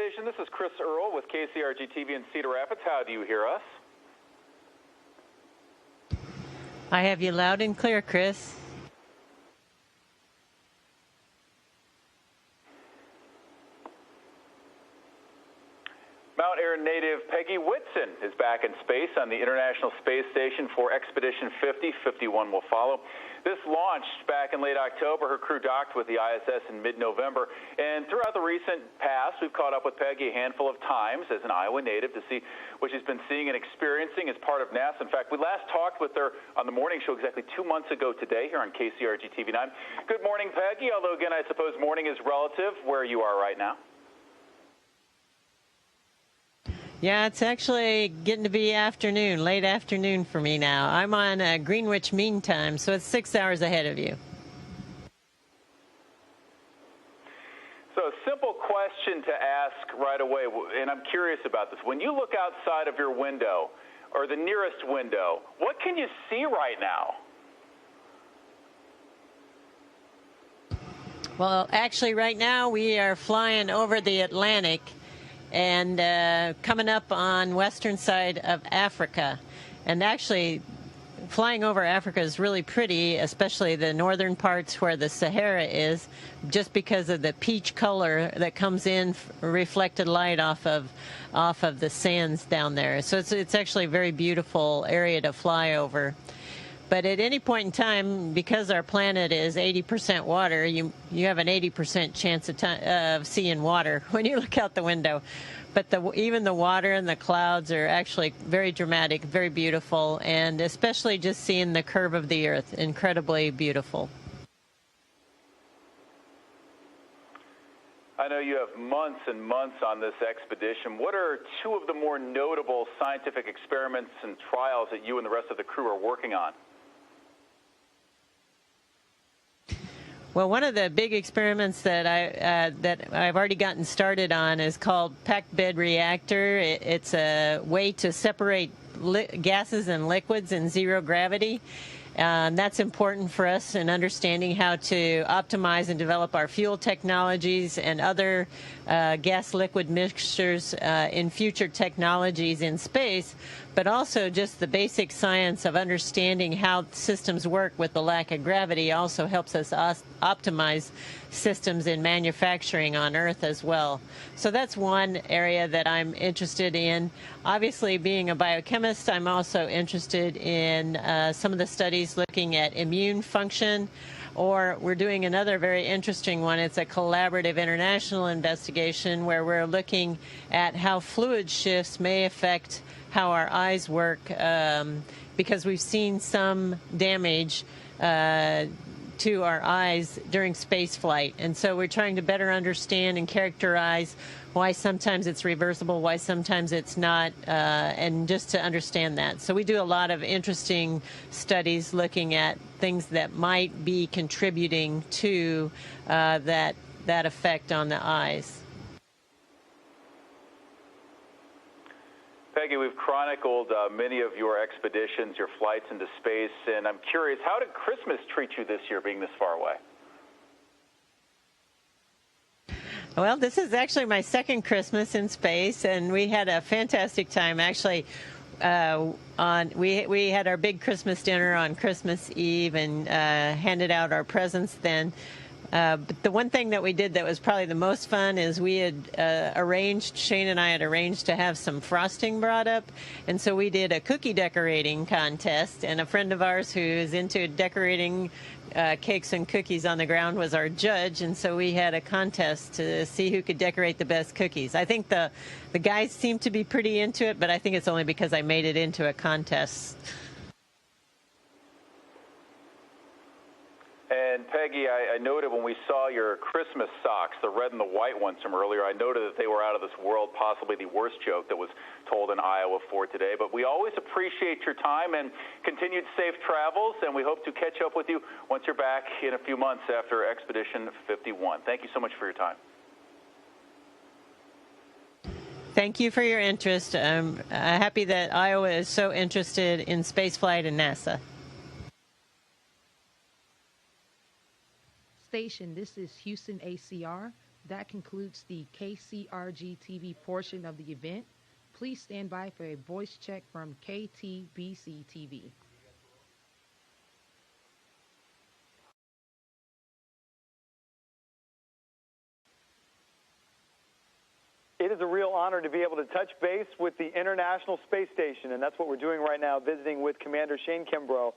Station. This is Chris Earl with KCRG TV in Cedar Rapids. How do you hear us? I have you loud and clear, Chris. Mount Air native Peggy Whitson is back in space on the International Space Station for Expedition 50. 51 will follow. This launched back in late October. Her crew docked with the ISS in mid-November. And throughout the recent past, we've caught up with Peggy a handful of times as an Iowa native to see what she's been seeing and experiencing as part of NASA. In fact, we last talked with her on the morning show exactly 2 months ago today here on KCRG TV 9. Good morning, Peggy, although, again, I suppose morning is relative where you are right now. Yeah, it's actually getting to be afternoon, late afternoon for me now. I'm on Greenwich Mean Time, so it's 6 hours ahead of you. So a simple question to ask right away, and I'm curious about this. When you look outside of your window, or the nearest window, what can you see right now? Well, actually, right now we are flying over the Atlantic and coming up on western side of Africa. And actually, flying over Africa is really pretty, especially the northern parts where the Sahara is, just because of the peach color that comes in, reflected light off of the sands down there. So it's actually a very beautiful area to fly over. But at any point in time, because our planet is 80% water, you have an 80% chance of seeing water when you look out the window. But even the water and the clouds are actually very dramatic, very beautiful, and especially just seeing the curve of the Earth, incredibly beautiful. I know you have months and months on this expedition. What are two of the more notable scientific experiments and trials that you and the rest of the crew are working on? Well, one of the big experiments that I've already gotten started on is called packed bed reactor. It's a way to separate gases and liquids in zero gravity. That's important for us in understanding how to optimize and develop our fuel technologies and other gas-liquid mixtures in future technologies in space, but also just the basic science of understanding how systems work with the lack of gravity also helps us optimize systems in manufacturing on Earth as well. So that's one area that I'm interested in. Obviously, being a biochemist, I'm also interested in some of the studies looking at immune function, or we're doing another very interesting one. It's a collaborative international investigation where we're looking at how fluid shifts may affect how our eyes work, because we've seen some damage to our eyes during space flight. And so we're trying to better understand and characterize why sometimes it's reversible, why sometimes it's not, and just to understand that. So we do a lot of interesting studies looking at things that might be contributing to that effect on the eyes. Peggy, we've chronicled many of your expeditions, your flights into space, and I'm curious, how did Christmas treat you this year, being this far away? Well, this is actually my second Christmas in space, and we had a fantastic time. Actually, we had our big Christmas dinner on Christmas Eve and handed out our presents then. But the one thing that we did that was probably the most fun is we had Shane and I had arranged to have some frosting brought up. And so we did a cookie decorating contest. And a friend of ours who is into decorating cakes and cookies on the ground was our judge. And so we had a contest to see who could decorate the best cookies. I think the guys seem to be pretty into it, but I think it's only because I made it into a contest. And Peggy, I noted when we saw your Christmas socks, the red and the white ones from earlier, I noted that they were out of this world, possibly the worst joke that was told in Iowa for today. But we always appreciate your time and continued safe travels, and we hope to catch up with you once you're back in a few months after Expedition 51. Thank you so much for your time. Thank you for your interest. I'm happy that Iowa is so interested in spaceflight and NASA. Station, this is Houston ACR. That concludes the KCRG TV portion of the event. Please stand by for a voice check from KTBC TV. It is a real honor to be able to touch base with the International Space Station, and that's what we're doing right now, visiting with Commander Shane Kimbrough,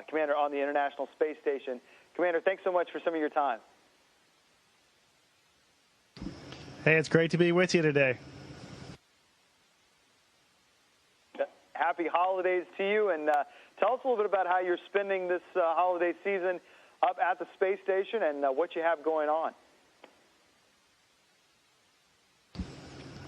Commander on the International Space Station. Commander, thanks so much for some of your time. Hey, it's great to be with you today. Happy holidays to you, and tell us a little bit about how you're spending this holiday season up at the space station and what you have going on.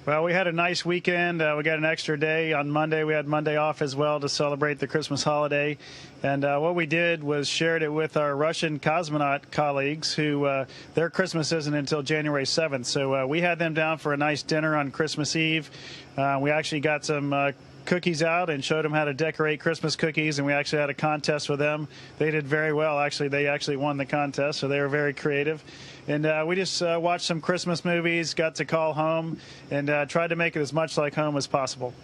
Well, we had a nice weekend. We got an extra day on Monday. We had Monday off as well to celebrate the Christmas holiday. And what we did was shared it with our Russian cosmonaut colleagues who their Christmas isn't until January 7th. So we had them down for a nice dinner on Christmas Eve. We actually got some cookies out and showed them how to decorate Christmas cookies, and we actually had a contest with them. They did very well. Actually, they actually won the contest, so they were very creative. And we just watched some Christmas movies, got to call home, and tried to make it as much like home as possible.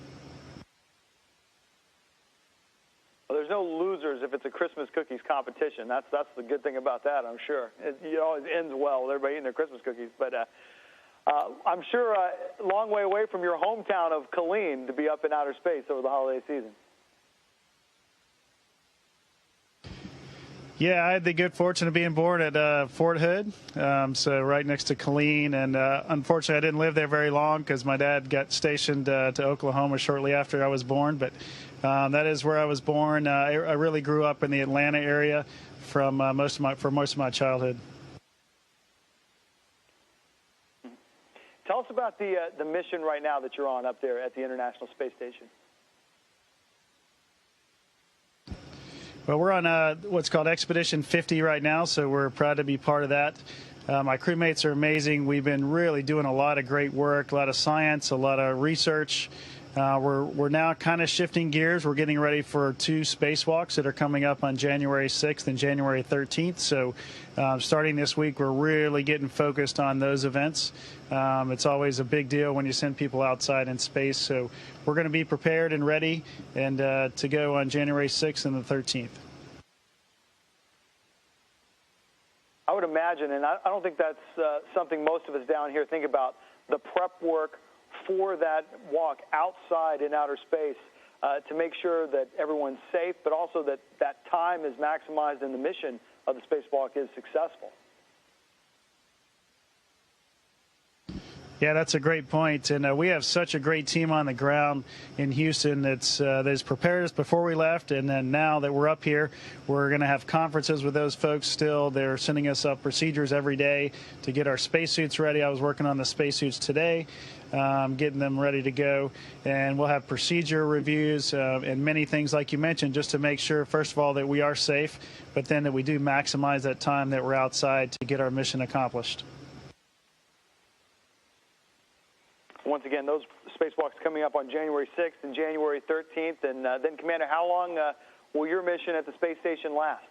Well, there's no losers if it's a Christmas cookies competition. That's the good thing about that, I'm sure. It always ends well with everybody eating their Christmas cookies. But I'm sure a long way away from your hometown of Killeen to be up in outer space over the holiday season. Yeah, I had the good fortune of being born at Fort Hood, so right next to Killeen. And unfortunately, I didn't live there very long because my dad got stationed to Oklahoma shortly after I was born. But that is where I was born. I really grew up in the Atlanta area for most of my childhood. Tell us about the mission right now that you're on up there at the International Space Station. Well, we're on what's called Expedition 50 right now, so we're proud to be part of that. My crewmates are amazing. We've been really doing a lot of great work, a lot of science, a lot of research. We're now kind of shifting gears. We're getting ready for 2 spacewalks that are coming up on January 6th and January 13th. So starting this week, we're really getting focused on those events. It's always a big deal when you send people outside in space. So we're going to be prepared and ready and to go on January 6th and the 13th. I would imagine, and I don't think that's something most of us down here think about, the prep work for that walk outside in outer space to make sure that everyone's safe, but also that that time is maximized and the mission of the spacewalk is successful. Yeah, that's a great point. And we have such a great team on the ground in Houston that's prepared us before we left. And then now that we're up here, we're going to have conferences with those folks still. They're sending us up procedures every day to get our spacesuits ready. I was working on the spacesuits today, getting them ready to go. And we'll have procedure reviews and many things like you mentioned, just to make sure, first of all, that we are safe, but then that we do maximize that time that we're outside to get our mission accomplished. Once again, those spacewalks coming up on January 6th and January 13th. And then, Commander, how long will your mission at the space station last?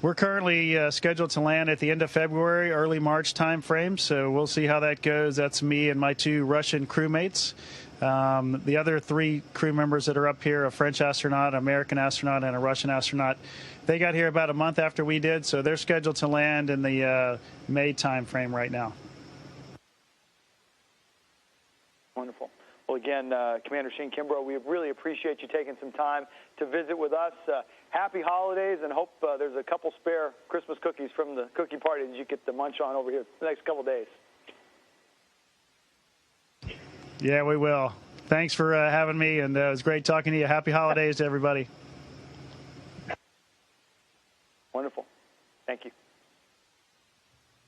We're currently scheduled to land at the end of February, early March time frame, so we'll see how that goes. That's me and my 2 Russian crewmates. The other 3 crew members that are up here, a French astronaut, an American astronaut, and a Russian astronaut, they got here about a month after we did, so they're scheduled to land in the May time frame right now. Wonderful. Well, again, Commander Shane Kimbrough, we really appreciate you taking some time to visit with us. Happy holidays, and hope there's a couple spare Christmas cookies from the cookie party that you get to munch on over here the next couple days. Yeah, we will. Thanks for having me, and it was great talking to you. Happy holidays to everybody. Wonderful. Thank you.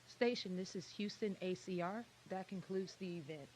Station, this is Houston ACR. That concludes the event.